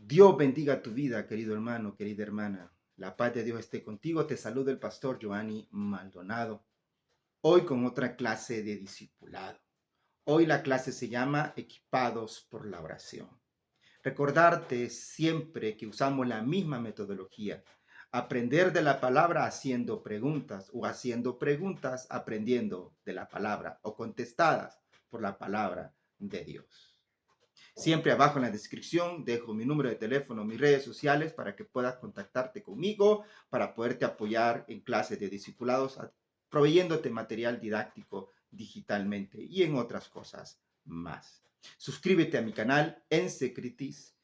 Dios bendiga tu vida, querido hermano, querida hermana. La paz de Dios esté contigo. Te saluda el pastor Giovanni Maldonado. Hoy con otra clase de discipulado. Hoy la clase se llama Equipados por la oración. Recordarte siempre que usamos la misma metodología. Aprender de la palabra haciendo preguntas o haciendo preguntas aprendiendo de la palabra o contestadas por la palabra de Dios. Siempre abajo en la descripción dejo mi número de teléfono, mis redes sociales para que puedas contactarte conmigo, para poderte apoyar en clases de discipulados, proveyéndote material didáctico digitalmente y en otras cosas más. Suscríbete a mi canal Ensecris,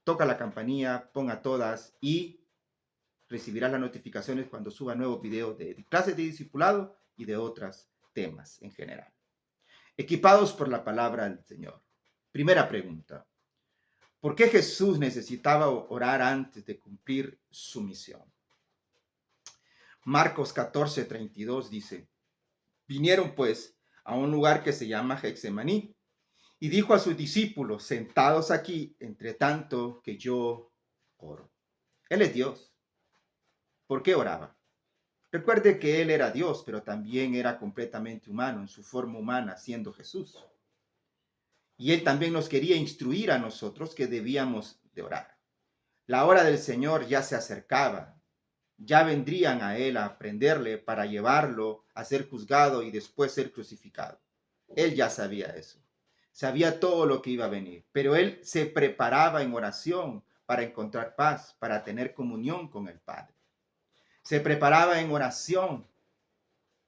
toca la campanilla, ponga todas y recibirás las notificaciones cuando suba nuevos videos de clases de discipulado y de otros temas en general. Equipados por la palabra del Señor. Primera pregunta. ¿Por qué Jesús necesitaba orar antes de cumplir su misión? Marcos 14:32 dice, vinieron pues a un lugar que se llama Getsemaní y dijo a sus discípulos, sentados aquí, entre tanto que yo oro. Él es Dios. ¿Por qué oraba? Recuerde que Él era Dios, pero también era completamente humano, en su forma humana, siendo Jesús. Y Él también nos quería instruir a nosotros que debíamos de orar. La hora del Señor ya se acercaba. Ya vendrían a Él a prenderle para llevarlo a ser juzgado y después ser crucificado. Él ya sabía eso. Sabía todo lo que iba a venir. Pero Él se preparaba en oración para encontrar paz, para tener comunión con el Padre. Se preparaba en oración.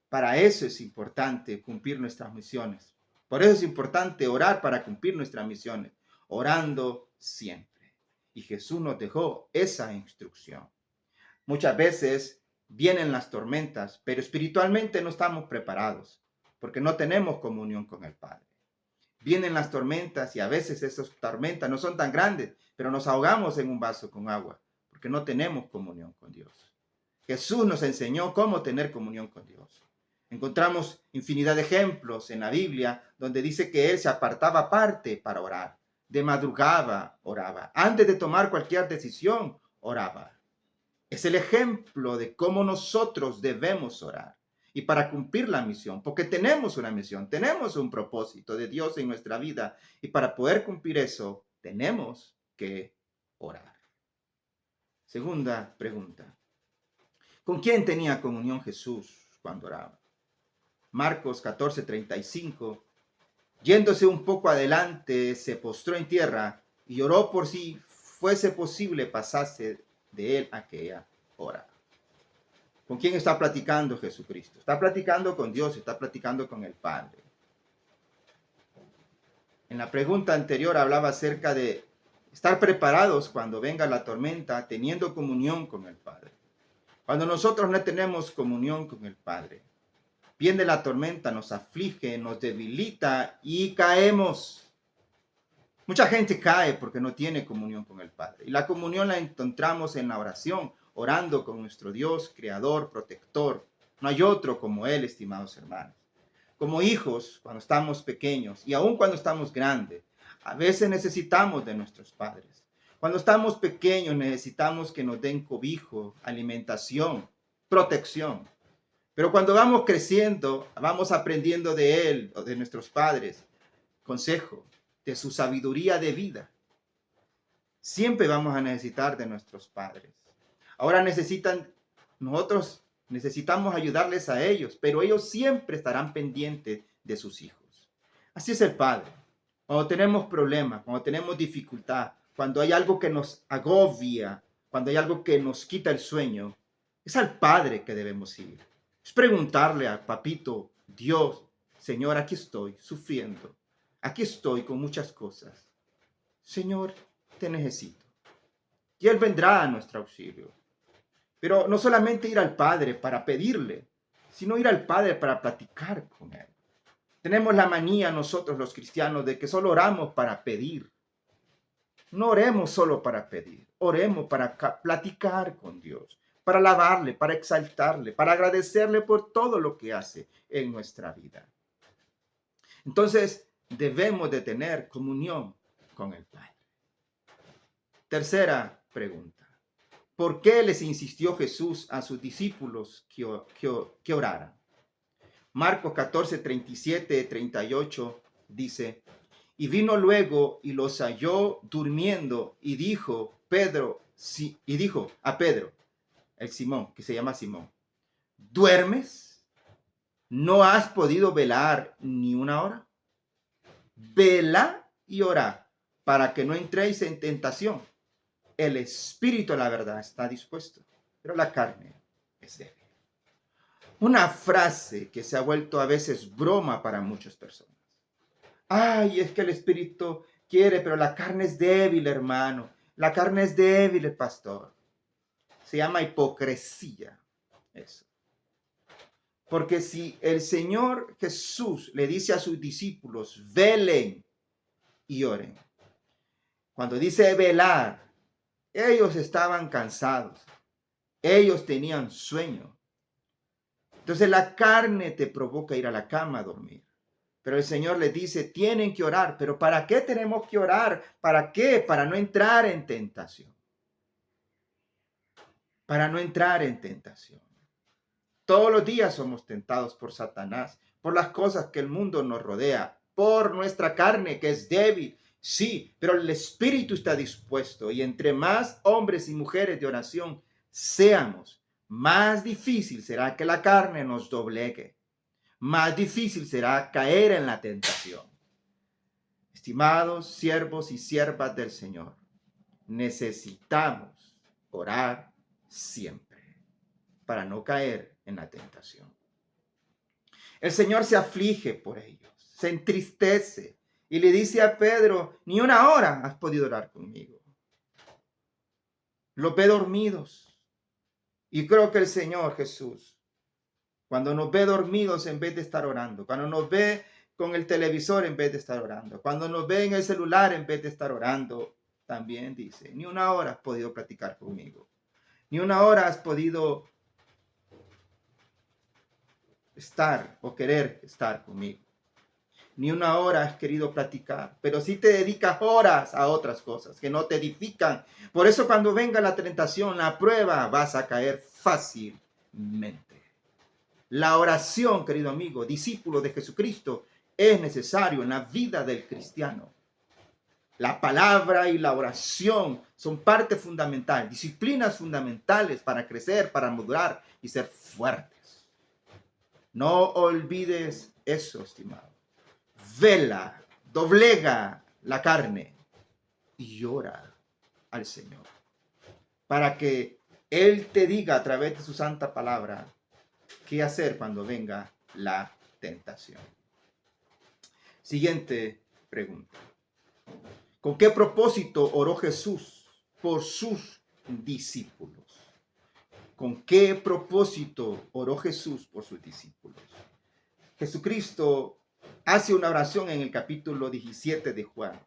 Para eso es importante cumplir nuestras misiones. Por eso es importante orar para cumplir nuestras misiones, orando siempre. Y Jesús nos dejó esa instrucción. Muchas veces vienen las tormentas, pero espiritualmente no estamos preparados, porque no tenemos comunión con el Padre. Vienen las tormentas y a veces esas tormentas no son tan grandes, pero nos ahogamos en un vaso con agua, porque no tenemos comunión con Dios. Jesús nos enseñó cómo tener comunión con Dios. Encontramos infinidad de ejemplos en la Biblia donde dice que Él se apartaba aparte para orar. De madrugada oraba. Antes de tomar cualquier decisión, oraba. Es el ejemplo de cómo nosotros debemos orar. Y para cumplir la misión, porque tenemos una misión, tenemos un propósito de Dios en nuestra vida. Y para poder cumplir eso, tenemos que orar. Segunda pregunta. ¿Con quién tenía comunión Jesús cuando oraba? Marcos 14:35. Yéndose un poco adelante, se postró en tierra y oró por si fuese posible pasarse de él aquella hora. ¿Con quién está platicando Jesucristo? Está platicando con Dios, está platicando con el Padre. En la pregunta anterior hablaba acerca de estar preparados cuando venga la tormenta, teniendo comunión con el Padre. Cuando nosotros no tenemos comunión con el Padre, viene la tormenta, nos aflige, nos debilita y caemos. Mucha gente cae porque no tiene comunión con el Padre. Y la comunión la encontramos en la oración, orando con nuestro Dios, creador, protector. No hay otro como Él, estimados hermanos. Como hijos, cuando estamos pequeños y aún cuando estamos grandes, a veces necesitamos de nuestros padres. Cuando estamos pequeños necesitamos que nos den cobijo, alimentación, protección. Pero cuando vamos creciendo, vamos aprendiendo de Él o de nuestros padres, consejo, de su sabiduría de vida. Siempre vamos a necesitar de nuestros padres. Ahora nosotros necesitamos ayudarles a ellos, pero ellos siempre estarán pendientes de sus hijos. Así es el Padre. Cuando tenemos problemas, cuando tenemos dificultad, cuando hay algo que nos agobia, cuando hay algo que nos quita el sueño, es al Padre que debemos ir. Es preguntarle a Papito, Dios, Señor, aquí estoy sufriendo. Aquí estoy con muchas cosas. Señor, te necesito. Y Él vendrá a nuestro auxilio. Pero no solamente ir al Padre para pedirle, sino ir al Padre para platicar con Él. Tenemos la manía nosotros los cristianos de que solo oramos para pedir. No oremos solo para pedir, oremos para platicar con Dios, para alabarle, para exaltarle, para agradecerle por todo lo que hace en nuestra vida. Entonces, debemos de tener comunión con el Padre. Tercera pregunta. ¿Por qué les insistió Jesús a sus discípulos que oraran? Marcos 14, 37, 38 dice, y vino luego y los halló durmiendo y dijo a Pedro, el Simón, que se llama Simón, ¿duermes? ¿No has podido velar ni una hora? Vela y orá para que no entréis en tentación. El espíritu, la verdad, está dispuesto, pero la carne es débil. Una frase que se ha vuelto a veces broma para muchas personas. Ay, es que el espíritu quiere, pero la carne es débil, hermano. La carne es débil, pastor. Se llama hipocresía. Eso. Porque si el Señor Jesús le dice a sus discípulos, velen y oren. Cuando dice velar, ellos estaban cansados. Ellos tenían sueño. Entonces la carne te provoca ir a la cama a dormir. Pero el Señor les dice, tienen que orar. ¿Pero para qué tenemos que orar? ¿Para qué? Para no entrar en tentación. Para no entrar en tentación. Todos los días somos tentados por Satanás, por las cosas que el mundo nos rodea, por nuestra carne que es débil. Sí, pero el espíritu está dispuesto. Y entre más hombres y mujeres de oración seamos, más difícil será que la carne nos doblegue. Más difícil será caer en la tentación. Estimados siervos y siervas del Señor, necesitamos orar siempre para no caer en la tentación. El Señor se aflige por ellos, se entristece y le dice a Pedro, ni una hora has podido orar conmigo. Los ve dormidos. Y creo que el Señor Jesús, cuando nos ve dormidos en vez de estar orando, cuando nos ve con el televisor en vez de estar orando, cuando nos ve en el celular en vez de estar orando, también dice, ni una hora has podido platicar conmigo, ni una hora has podido estar o querer estar conmigo, ni una hora has querido platicar, pero sí te dedicas horas a otras cosas que no te edifican. Por eso cuando venga la tentación, la prueba, vas a caer fácilmente. La oración, querido amigo, discípulo de Jesucristo, es necesario en la vida del cristiano. La palabra y la oración son parte fundamental, disciplinas fundamentales para crecer, para madurar y ser fuertes. No olvides eso, estimado. Vela, doblega la carne y llora al Señor para que Él te diga a través de su santa palabra qué hacer cuando venga la tentación. Siguiente pregunta. ¿Con qué propósito oró Jesús por sus discípulos? ¿Con qué propósito oró Jesús por sus discípulos? Jesucristo hace una oración en el capítulo 17 de Juan.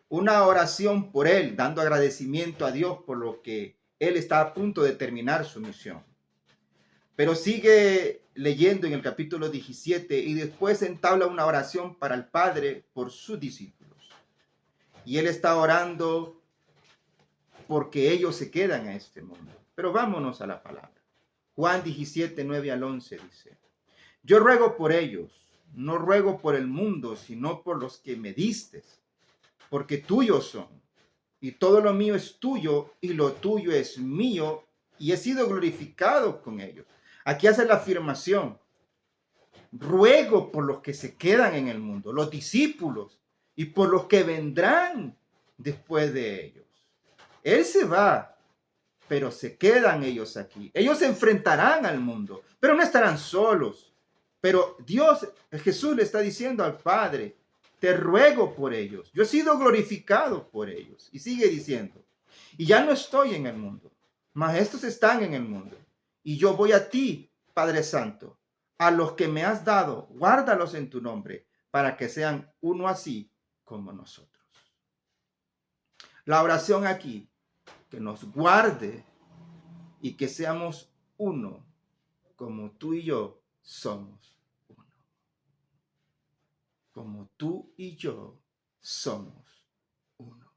Una oración por él, dando agradecimiento a Dios por lo que él está a punto de terminar su misión. Pero sigue leyendo en el capítulo 17 y después entabla una oración para el Padre por sus discípulos. Y él está orando porque ellos se quedan a este mundo. Pero vámonos a la palabra. Juan 17, 9 al 11 dice, yo ruego por ellos, no ruego por el mundo, sino por los que me diste, porque tuyos son, y todo lo mío es tuyo, y lo tuyo es mío, y he sido glorificado con ellos. Aquí hace la afirmación, ruego por los que se quedan en el mundo, los discípulos, y por los que vendrán después de ellos. Él se va, pero se quedan ellos aquí. Ellos se enfrentarán al mundo, pero no estarán solos. Pero Dios, Jesús le está diciendo al Padre, te ruego por ellos. Yo he sido glorificado por ellos. Y sigue diciendo, y ya no estoy en el mundo, mas estos están en el mundo. Y yo voy a ti, Padre Santo, a los que me has dado, guárdalos en tu nombre, para que sean uno así como nosotros. La oración aquí, que nos guarde y que seamos uno, como tú y yo somos uno. Como tú y yo somos uno.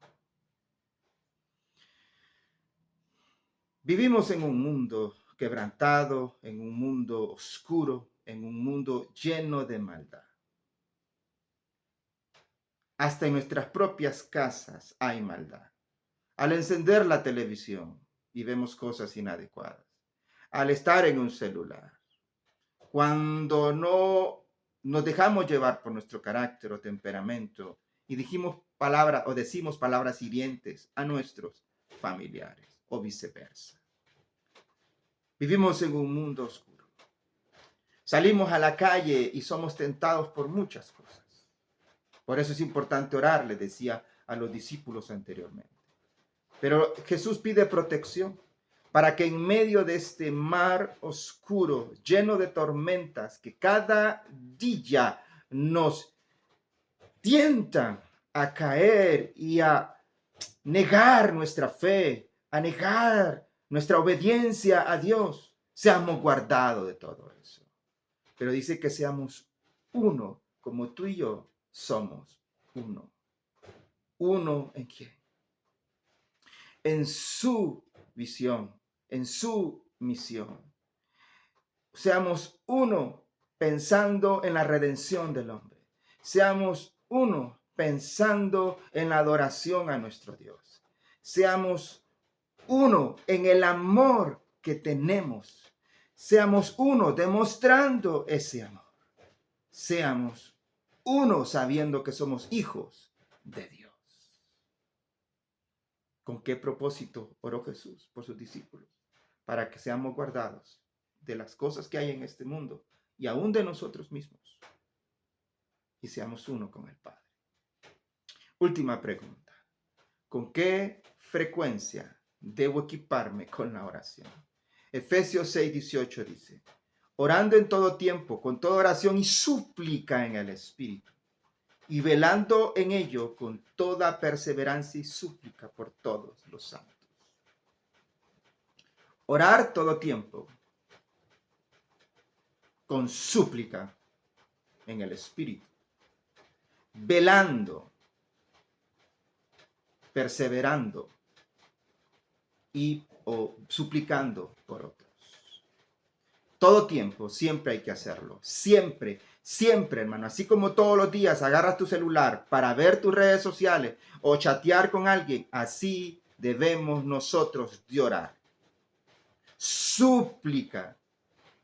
Vivimos en un mundo quebrantado, en un mundo oscuro, en un mundo lleno de maldad. Hasta en nuestras propias casas hay maldad. Al encender la televisión y vemos cosas inadecuadas. Al estar en un celular. Cuando no nos dejamos llevar por nuestro carácter o temperamento y decimos palabras hirientes a nuestros familiares o viceversa. Vivimos en un mundo oscuro. Salimos a la calle y somos tentados por muchas cosas. Por eso es importante orar, le decía a los discípulos anteriormente. Pero Jesús pide protección para que en medio de este mar oscuro, lleno de tormentas, que cada día nos tientan a caer y a negar nuestra fe, a negar nuestra obediencia a Dios, seamos guardados de todo eso. Pero dice que seamos uno, como tú y yo somos uno. ¿Uno en quién? En su visión, en su misión. Seamos uno pensando en la redención del hombre. Seamos uno pensando en la adoración a nuestro Dios. Seamos uno en el amor que tenemos. Seamos uno demostrando ese amor. Seamos uno sabiendo que somos hijos de Dios. ¿Con qué propósito oró Jesús por sus discípulos? Para que seamos guardados de las cosas que hay en este mundo y aún de nosotros mismos. Y seamos uno con el Padre. Última pregunta. ¿Con qué frecuencia debo equiparme con la oración? Efesios 6:18 dice, orando en todo tiempo, con toda oración y súplica en el Espíritu, y velando en ello con toda perseverancia y súplica por todos los santos. Orar todo tiempo, con súplica en el Espíritu, velando, perseverando y suplicando por otros. Todo tiempo, siempre hay que hacerlo. Siempre, siempre, hermano. Así como todos los días agarras tu celular para ver tus redes sociales o chatear con alguien, así debemos nosotros de orar. Súplica,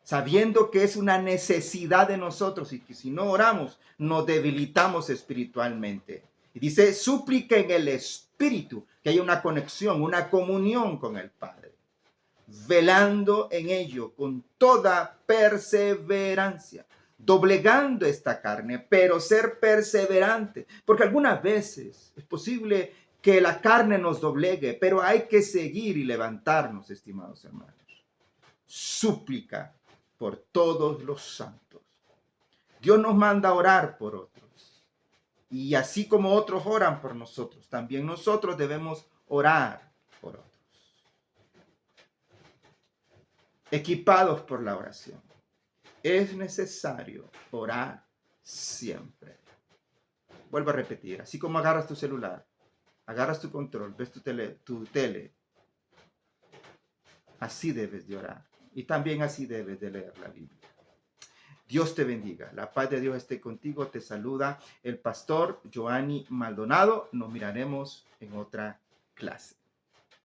sabiendo que es una necesidad de nosotros y que si no oramos, nos debilitamos espiritualmente. Y dice, súplica en el Espíritu, que haya una conexión, una comunión con el Padre. Velando en ello con toda perseverancia, doblegando esta carne, pero ser perseverante, porque algunas veces es posible que la carne nos doblegue, pero hay que seguir y levantarnos, estimados hermanos. Súplica por todos los santos. Dios nos manda a orar por otros. Y así como otros oran por nosotros, también nosotros debemos orar por otros. Equipados por la oración. Es necesario orar siempre. Vuelvo a repetir, así como agarras tu celular, agarras tu control, ves tu tele, así debes de orar. Y también así debes de leer la Biblia. Dios te bendiga. La paz de Dios esté contigo. Te saluda el pastor Joanny Maldonado. Nos miraremos en otra clase.